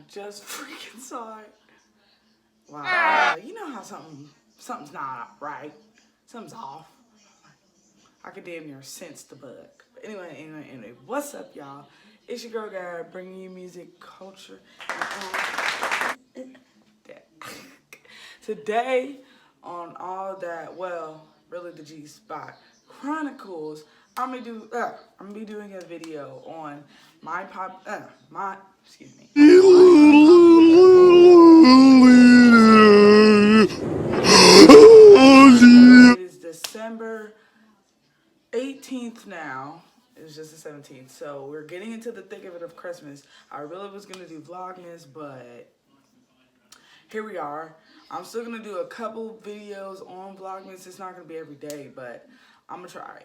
just freaking saw it. Wow. You know how something's not right. Something's off. I could damn near sense the bug. But anyway, what's up, y'all? It's your girl, Gab, bringing you music, culture, and today, on All That, well, really the G Spot Chronicles, I'm gonna be doing a video on excuse me. It is December 18th now. It was just the 17th. So we're getting into the thick of it of Christmas. I really was going to do Vlogmas, but here we are. I'm still going to do a couple videos on Vlogmas. It's not going to be every day, but I'm going to try.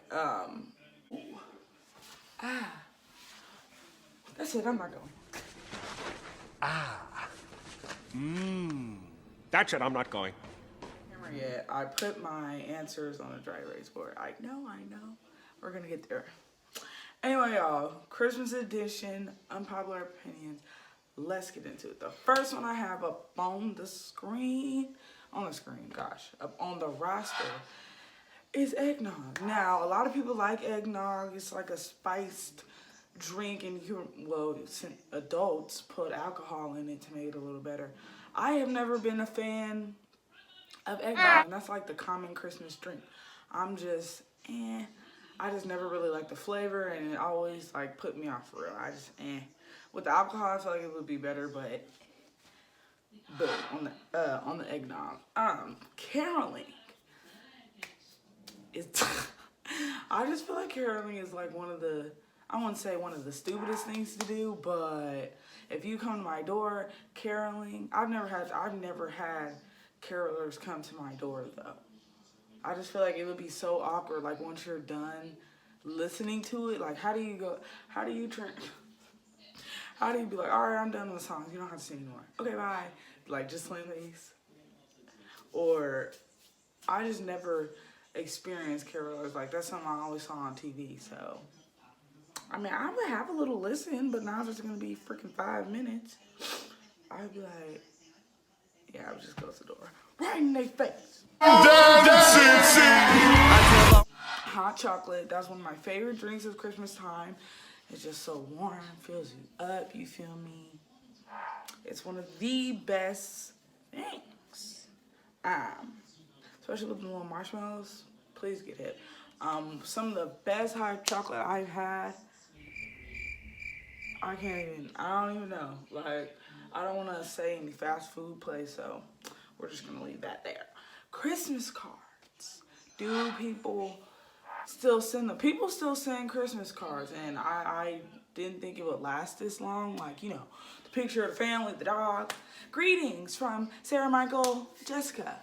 That's it. I'm not going. That's it, I'm not going. Camera yet. I put my answers on a dry erase board. I know. We're going to get there. Anyway, y'all, Christmas edition, unpopular opinions. Let's get into it. The first one I have up on the roster is eggnog. Now, a lot of people like eggnog. It's like a spiced drink, and adults put alcohol in it to make it a little better. I have never been a fan of eggnog, and that's like the common Christmas drink. I just never really liked the flavor, and it always like put me off for real. With the alcohol, I feel like it would be better, but on the eggnog, caroling is. I just feel like caroling is like I wouldn't say one of the stupidest things to do, but if you come to my door caroling, I've never had carolers come to my door though. I just feel like it would be so awkward, like once you're done listening to it, like how do you be like, all right, I'm done with the songs, you don't have to sing anymore. Okay, bye. Like, just leave. Or, I just never experienced carolers. Like, that's something I always saw on TV, so. I mean, I would have a little listen, but now if it's going to be freaking 5 minutes, I'd be like, yeah, I would just close the door. Right in their face. Hot chocolate, that's one of my favorite drinks of Christmas time. It's just so warm, fills you up, you feel me? It's one of the best things. Especially with the little marshmallows, please get it. Some of the best hot chocolate I've had, I don't even know. Like, I don't want to say any fast food place, so we're just going to leave that there. Christmas cards. Do people still send them? People still send Christmas cards, and I didn't think it would last this long. Like, the picture of the family, the dog. Greetings from Sarah, Michael, Jessica.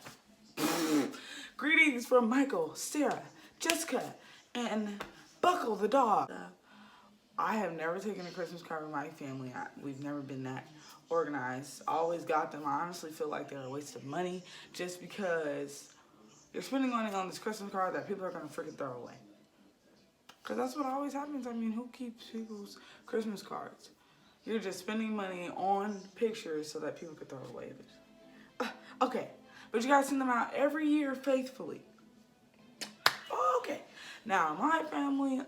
Greetings from Michael, Sarah, Jessica, and Buckle the dog. I have never taken a Christmas card with my family. We've never been that organized. I always got them. I honestly feel like they're a waste of money just because you're spending money on this Christmas card that people are going to freaking throw away. Because that's what always happens. I mean, who keeps people's Christmas cards? You're just spending money on pictures so that people could throw away. Okay. But you guys send them out every year faithfully. Okay. Now, my family,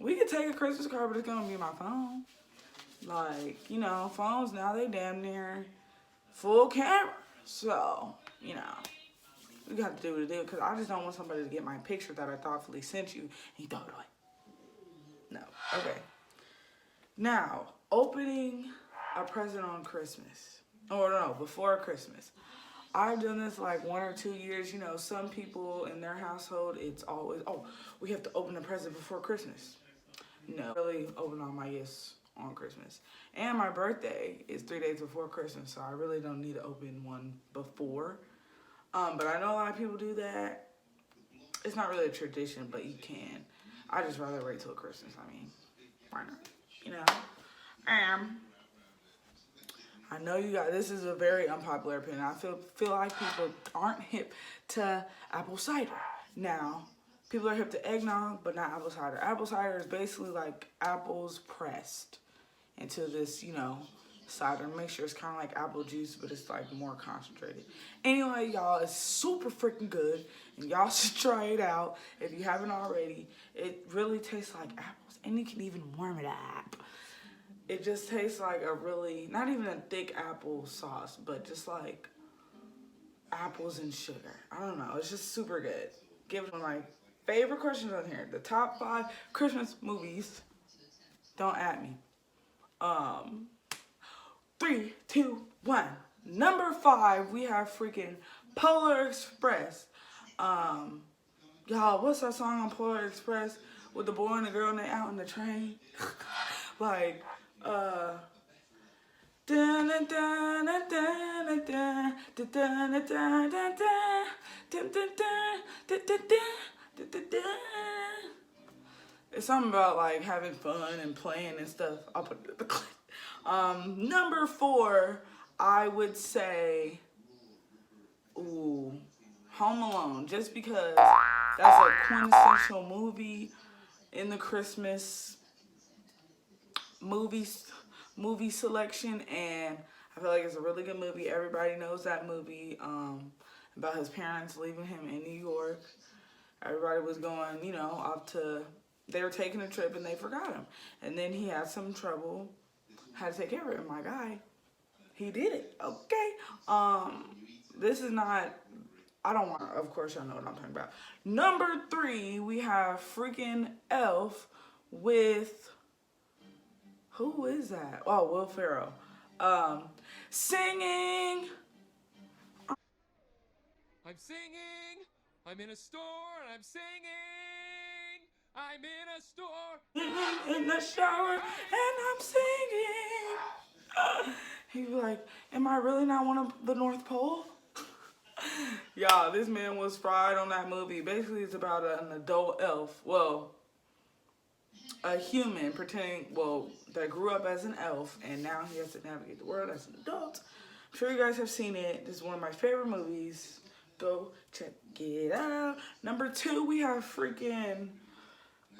we could take a Christmas card, but it's going to be my phone. Like, phones now, they damn near full camera. So, we got to do what it do, because I just don't want somebody to get my picture that I thoughtfully sent you and you throw it away. No. Okay. Now, opening a present on Christmas. Or no, before Christmas. I've done this like 1 or 2 years. Some people in their household, it's always, we have to open a present before Christmas. No, really open all my gifts on Christmas. And my birthday is 3 days before Christmas, so I really don't need to open one before. But I know a lot of people do that. It's not really a tradition, but you can. I just rather wait till Christmas. I mean, why not? I know you guys, this is a very unpopular opinion. I feel like people aren't hip to apple cider. Now, people are hip to eggnog, but not apple cider. Apple cider is basically like apples pressed into this, cider mixture. It's kind of like apple juice, but it's like more concentrated. Anyway, y'all, it's super freaking good, and y'all should try it out if you haven't already. It really tastes like apples, and you can even warm it up. It just tastes like a really, not even a thick apple sauce, but just like apples and sugar. I don't know. It's just super good. Give it one of my favorite questions on here. The top 5 Christmas movies. Don't at me. 3, 2, 1. Number 5, we have freaking Polar Express. Y'all, what's that song on Polar Express with the boy and the girl and they out in the train? Like, it's something about like having fun and playing and stuff. I'll put it in the clip. Number 4, I would say, Home Alone, just because that's a quintessential movie in the Christmas movie selection, and I feel like it's a really good movie. Everybody knows that movie, about his parents leaving him in New York. Everybody was going, off to, they were taking a trip and they forgot him. And then he had some trouble, had to take care of it. My guy, he did it, okay? This is not, I don't want to, of course y'all know what I'm talking about. Number 3, we have freaking Elf with, who is that? Oh, Will Ferrell. Singing. I'm singing. I'm in a store and I'm singing. I'm in a store. In the shower and I'm singing. He'd be like, am I really not one of the North Pole? Y'all, this man was fried on that movie. Basically, it's about an adult elf. Well, a human pretending, that grew up as an elf, and now he has to navigate the world as an adult. I'm sure you guys have seen it. This is one of my favorite movies. Go check it out. Number 2, we have freaking,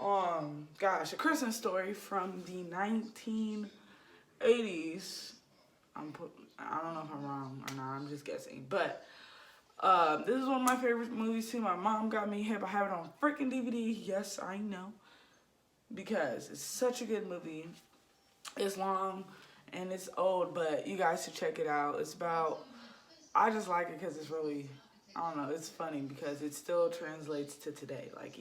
A Christmas Story from the 1980s. I don't know if I'm wrong or not. I'm just guessing, but this is one of my favorite movies too. My mom got me hip. I have it on freaking DVD. Yes, I know. Because it's such a good movie. It's long and it's old, but you guys should check it out. It's about, I just like it because it's really, I don't know, it's funny because it still translates to today. Like,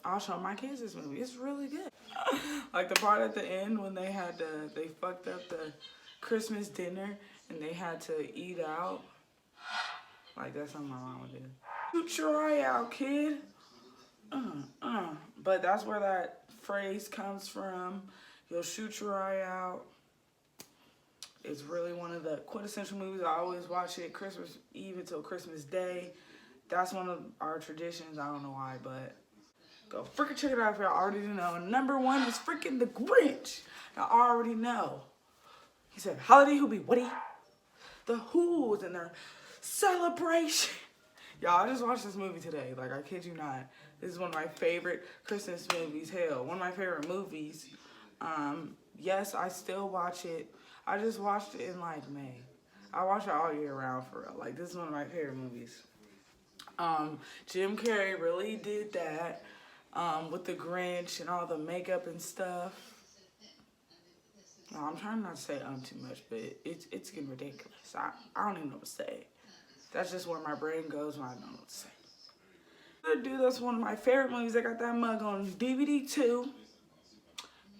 I'll show my kids this movie. It's really good. Like the part at the end when they fucked up the Christmas dinner and they had to eat out. Like, that's something my mom would do. Shoot your eye out, kid. But that's where that phrase comes from. You'll shoot your eye out. It's really one of the quintessential movies. I always watch it Christmas Eve until Christmas Day. That's one of our traditions. I don't know why, but go freaking check it out if y'all already know. And number 1 is freaking The Grinch. I already know. He said, holiday hoopy, Woody. The Who's and their celebration. Y'all, I just watched this movie today. Like, I kid you not. This is one of my favorite Christmas movies. Hell, one of my favorite movies. Yes, I still watch it. I just watched it in, like, May. I watch it all year round, for real. Like, this is one of my favorite movies. Jim Carrey really did that with The Grinch and all the makeup and stuff. No, I'm trying not to say too much, but it's getting ridiculous. I don't even know what to say. That's just where my brain goes when I don't know what to say. Dude, that's one of my favorite movies. I got that mug on DVD too.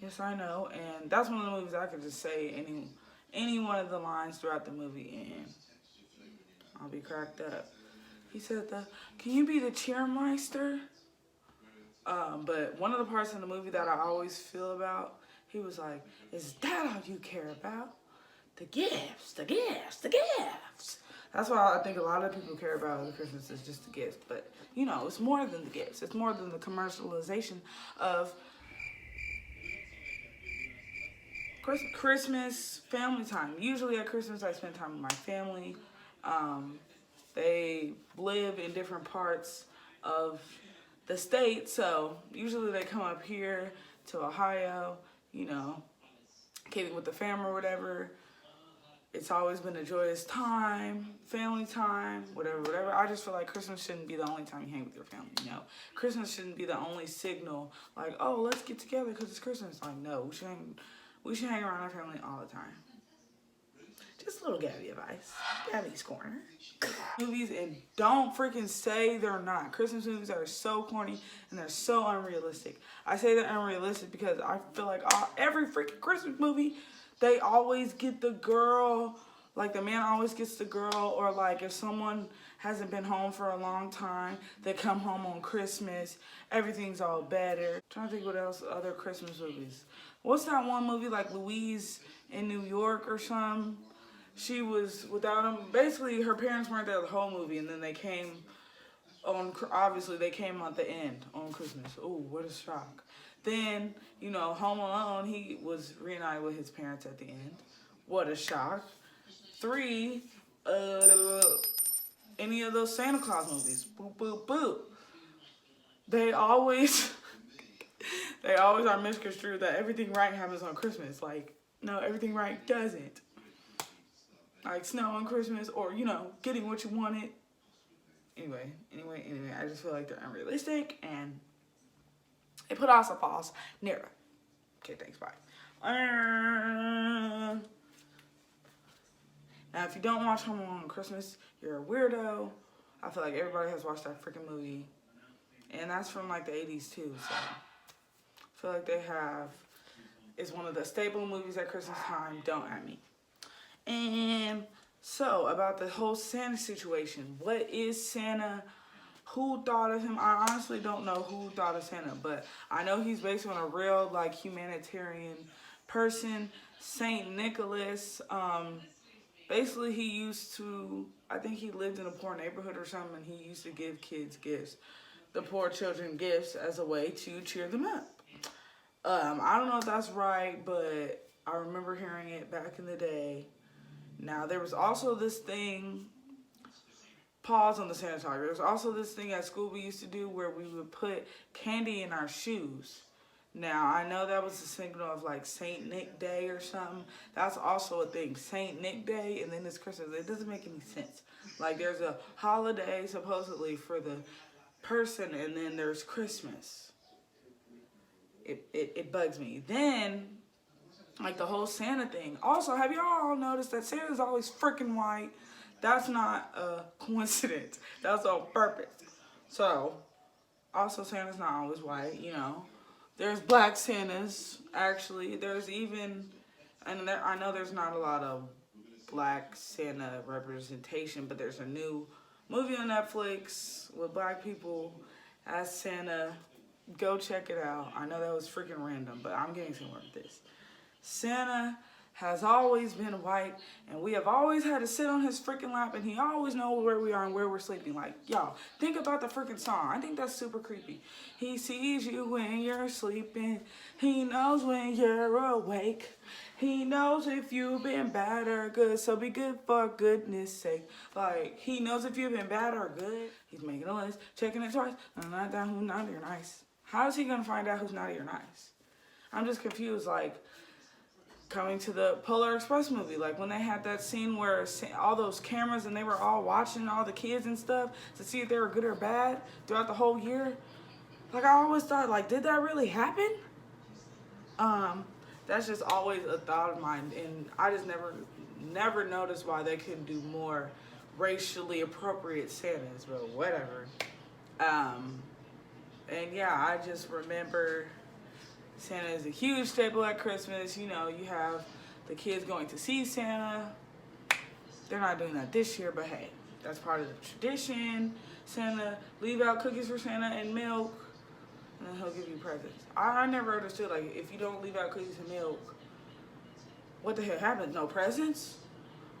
Yes, I know. And that's one of the movies I could just say any one of the lines throughout the movie and I'll be cracked up. He said, can you be the cheermeister? But one of the parts in the movie that I always feel about, he was like, is that all you care about? The gifts, the gifts, the gifts. That's why I think a lot of people care about the Christmas is just the gifts. But, it's more than the gifts. It's more than the commercialization of Christmas family time. Usually at Christmas, I spend time with my family. They live in different parts of the state. So usually they come up here to Ohio, kicking with the fam or whatever. It's always been a joyous time, family time, whatever. I just feel like Christmas shouldn't be the only time you hang with your family, you know? Christmas shouldn't be the only signal, like, oh, let's get together because it's Christmas. Like, no, we should hang around our family all the time. Just a little Gabby advice. Gabby's Corner. Movies, and don't freaking say they're not. Christmas movies are so corny and they're so unrealistic. I say they're unrealistic because I feel like every freaking Christmas movie, they always get the girl, like the man always gets the girl, or like if someone hasn't been home for a long time, they come home on Christmas, everything's all better. I'm trying to think what else, other Christmas movies. What's that one movie like Louise in New York or something? She was without him. Basically, her parents weren't there the whole movie, and then they came on, obviously they came at the end on Christmas. Ooh, what a shock. Then, you know, Home Alone, he was reunited with his parents at the end. What a shock. 3, any of those Santa Claus movies. Boop, boop, boop. They always are misconstrued that everything right happens on Christmas. Like, no, everything right doesn't. Like snow on Christmas, or, you know, getting what you wanted. Anyway, I just feel like they're unrealistic, and it put us a false narrative. Okay, thanks, bye. Now, if you don't watch Home Alone on Christmas, you're a weirdo. I feel like everybody has watched that freaking movie. And that's from, like, the 80s, too, so. I feel like it's one of the staple movies at Christmas time. Don't at me. And so, about the whole Santa situation. What is Santa? Who thought of him? I honestly don't know who thought of Santa, but I know he's based on a real, like, humanitarian person, Saint Nicholas. Basically, he used to, I think he lived in a poor neighborhood or something, and he used to give kids gifts, the poor children gifts, as a way to cheer them up. I don't know if that's right, but I remember hearing it back in the day. Now, there was also this thing, pause on the Santa talk. There was also this thing at school we used to do where we would put candy in our shoes. Now, I know that was a signal of like Saint Nick Day or something. That's also a thing, Saint Nick Day, and then it's Christmas. It doesn't make any sense. Like, there's a holiday supposedly for the person, and then there's Christmas. It bugs me. Then, like the whole Santa thing. Also, have y'all noticed that Santa's always freaking white? That's not a coincidence. That's on purpose. So, also Santa's not always white, you know. There's black Santas, actually. There's even, and I know there's not a lot of black Santa representation, but there's a new movie on Netflix with black people as Santa. Go check it out. I know that was freaking random, but I'm getting somewhere with this. Santa has always been white, and we have always had to sit on his freaking lap, and he always knows where we are and where we're sleeping. Like, y'all, think about the freaking song. I think that's super creepy. He sees you when you're sleeping. He knows when you're awake. He knows if you've been bad or good, so be good for goodness sake. Like, he knows if you've been bad or good. He's making a list, checking it twice. Not that who's naughty or nice. How is he gonna find out who's naughty or nice? I'm just confused, like, coming to the Polar Express movie, like when they had that scene where all those cameras and they were all watching all the kids and stuff to see if they were good or bad throughout the whole year. Like, I always thought, like, did that really happen? That's just always a thought of mine, and I just never noticed why they couldn't do more racially appropriate Santas, but whatever. And yeah, I just remember Santa is a huge staple at Christmas. You know, you have the kids going to see Santa. They're not doing that this year, but hey, that's part of the tradition. Santa, leave out cookies for Santa and milk, and then he'll give you presents. I never understood, like, if you don't leave out cookies and milk, what the hell happens? No presents?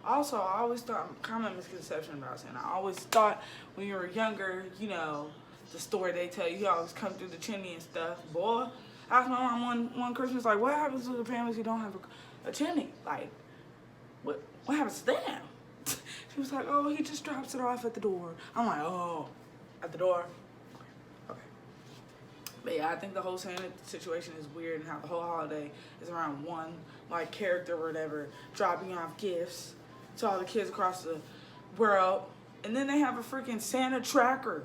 Also, I always thought, common misconception about Santa, I always thought when you were younger, you know, the story they tell you, he always come through the chimney and stuff. Boy, I asked my mom one Christmas, like, what happens to the families who don't have a chimney? Like, what happens to them? She was like, oh, he just drops it off at the door. I'm like, oh, at the door? Okay. But yeah, I think the whole Santa situation is weird, and how the whole holiday is around one like character or whatever dropping off gifts to all the kids across the world, and then they have a freaking Santa tracker.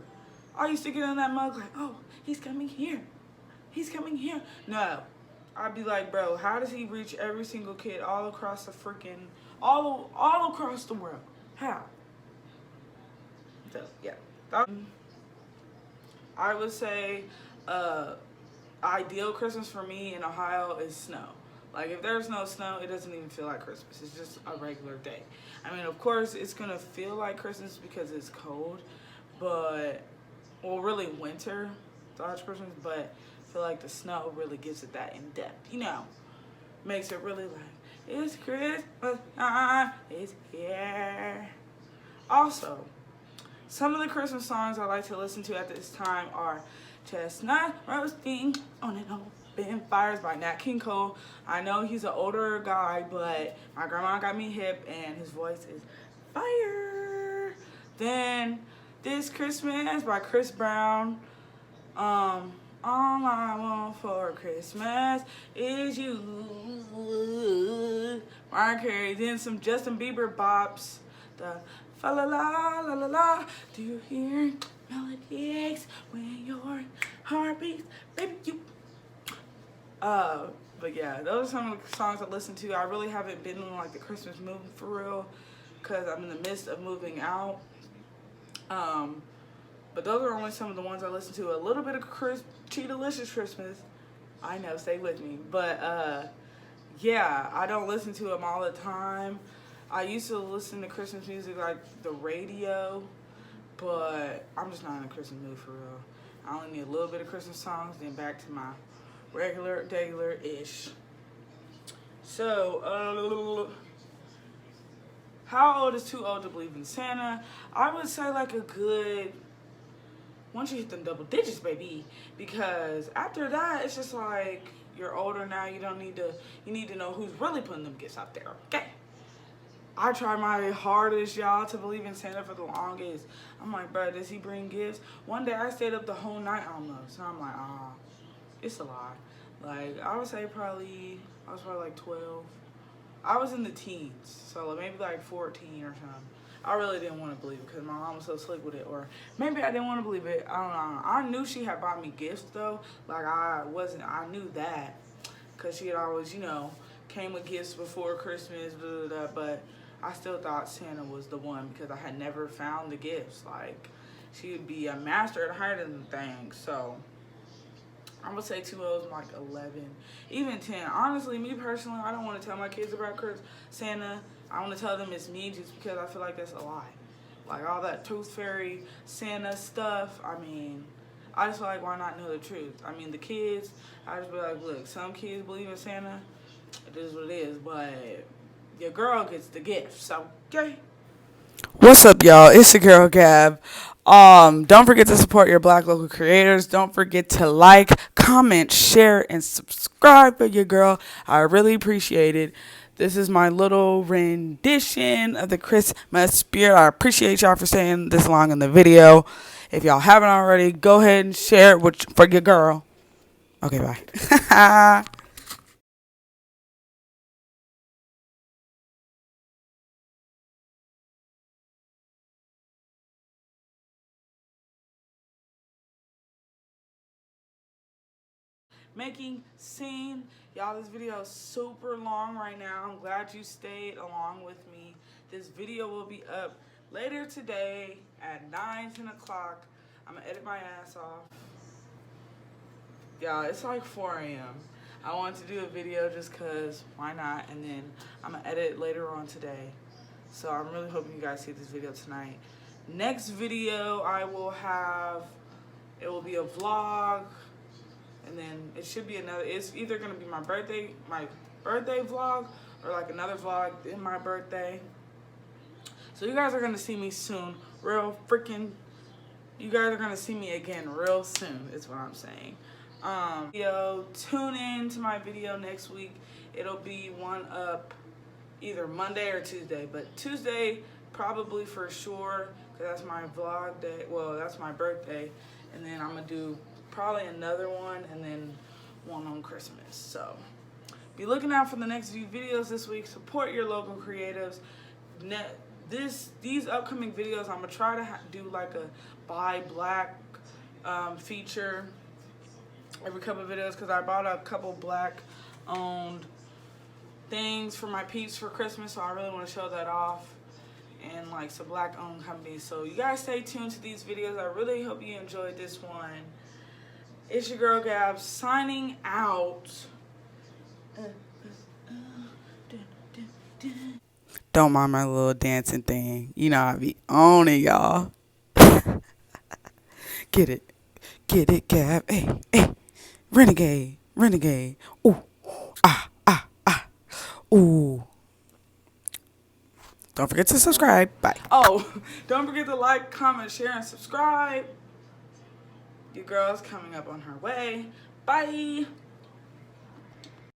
I used to get on that mug like, oh, he's coming here, he's coming here. No, I'd be like, bro, how does he reach every single kid all across the freaking all across the world? How? So yeah, I would say ideal Christmas for me in Ohio is snow. Like, if there's no snow, it doesn't even feel like Christmas. It's just a regular day. I mean, of course, it's going to feel like Christmas because it's cold, but, well, really winter, Dodge Christmas, but I feel like the snow really gives it that in-depth, you know, makes it really like, it's Christmas time, it's here. Also, some of the Christmas songs I like to listen to at this time are Chestnut Roasting on an Open Fires by Nat King Cole. I know he's an older guy, but my grandma got me hip and his voice is fire. Then This Christmas by Chris Brown. All I want for Christmas is you. Mariah Carey. Then some Justin Bieber bops. The fa la la la la la. Do you hear melody aches when your heart beats, baby? You. But yeah, those are some of the songs I listen to. I really haven't been in like the Christmas mood for real, cause I'm in the midst of moving out. But those are only some of the ones I listen to. A little bit of Cheetalicious Christmas. I know, stay with me. But yeah, I don't listen to them all the time. I used to listen to Christmas music like the radio, but I'm just not in a Christmas mood for real. I only need a little bit of Christmas songs, then back to my regular-ish. So, how old is too old to believe in Santa? I would say like a good, once you hit them double digits, baby. Because after that, it's just like, you're older now, you need to know who's really putting them gifts out there, okay? I try my hardest, y'all, to believe in Santa for the longest. I'm like, bro, does he bring gifts? One day I stayed up the whole night almost. And I'm like, it's a lie. Like, I would say I was probably like 12. I was in the teens, so maybe like 14 or something. I really didn't want to believe it because my mom was so slick with it. Or maybe I didn't want to believe it. I don't know. I knew she had bought me gifts, though. Like, I knew that because she had always, you know, came with gifts before Christmas, blah, blah, blah, but I still thought Santa was the one because I had never found the gifts. Like, she would be a master at hiding things. So I'm gonna say 2 O's, like 11, even 10. Honestly, me personally, I don't want to tell my kids about Santa. I want to tell them it's me just because I feel like that's a lie. Like all that tooth fairy Santa stuff. I mean, I just feel like, why not know the truth? I mean, the kids, I just be like, look, some kids believe in Santa. It is what it is, but your girl gets the gifts, okay? What's up, y'all? It's your girl Gab. Don't forget to support your black local creators. Don't forget to like, comment, share, and subscribe for your girl. I really appreciate it. This is my little rendition of the Christmas spirit. I appreciate y'all for staying this long in the video. If y'all haven't already, go ahead and share it for your girl. Okay, bye. Making scene. Y'all, this video is super long right now. I'm glad you stayed along with me. This video will be up later today at 9, 10 o'clock. I'm gonna edit my ass off. Y'all, it's like 4 a.m. I wanted to do a video just cause why not, and then I'm gonna edit later on today. So I'm really hoping you guys see this video tonight. Next video I will have, it will be a vlog. And then it should be another, it's either going to be my birthday vlog, or like another vlog in my birthday. So you guys are going to see me soon. You guys are going to see me again real soon, is what I'm saying. Tune in to my video next week. It'll be one up either Monday or Tuesday. But Tuesday, probably for sure, because that's my vlog day. Well, that's my birthday. And then I'm going to do probably another one, and then one on Christmas. So be looking out for the next few videos this week. Support your local creatives. These upcoming videos, I'm gonna try to do like a buy black feature every couple of videos, because I bought a couple black owned things for my peeps for Christmas, so I really want to show that off, and like some black owned companies. So you guys stay tuned to these videos. I really hope you enjoyed this one. It's your girl Gabs signing out. Don't mind my little dancing thing. You know I be on it, y'all. Get it, Gab. Hey, hey. Renegade, renegade. Ooh, ah, ah, ah. Ooh. Don't forget to subscribe. Bye. Oh, don't forget to like, comment, share, and subscribe. Your girl's coming up on her way. Bye.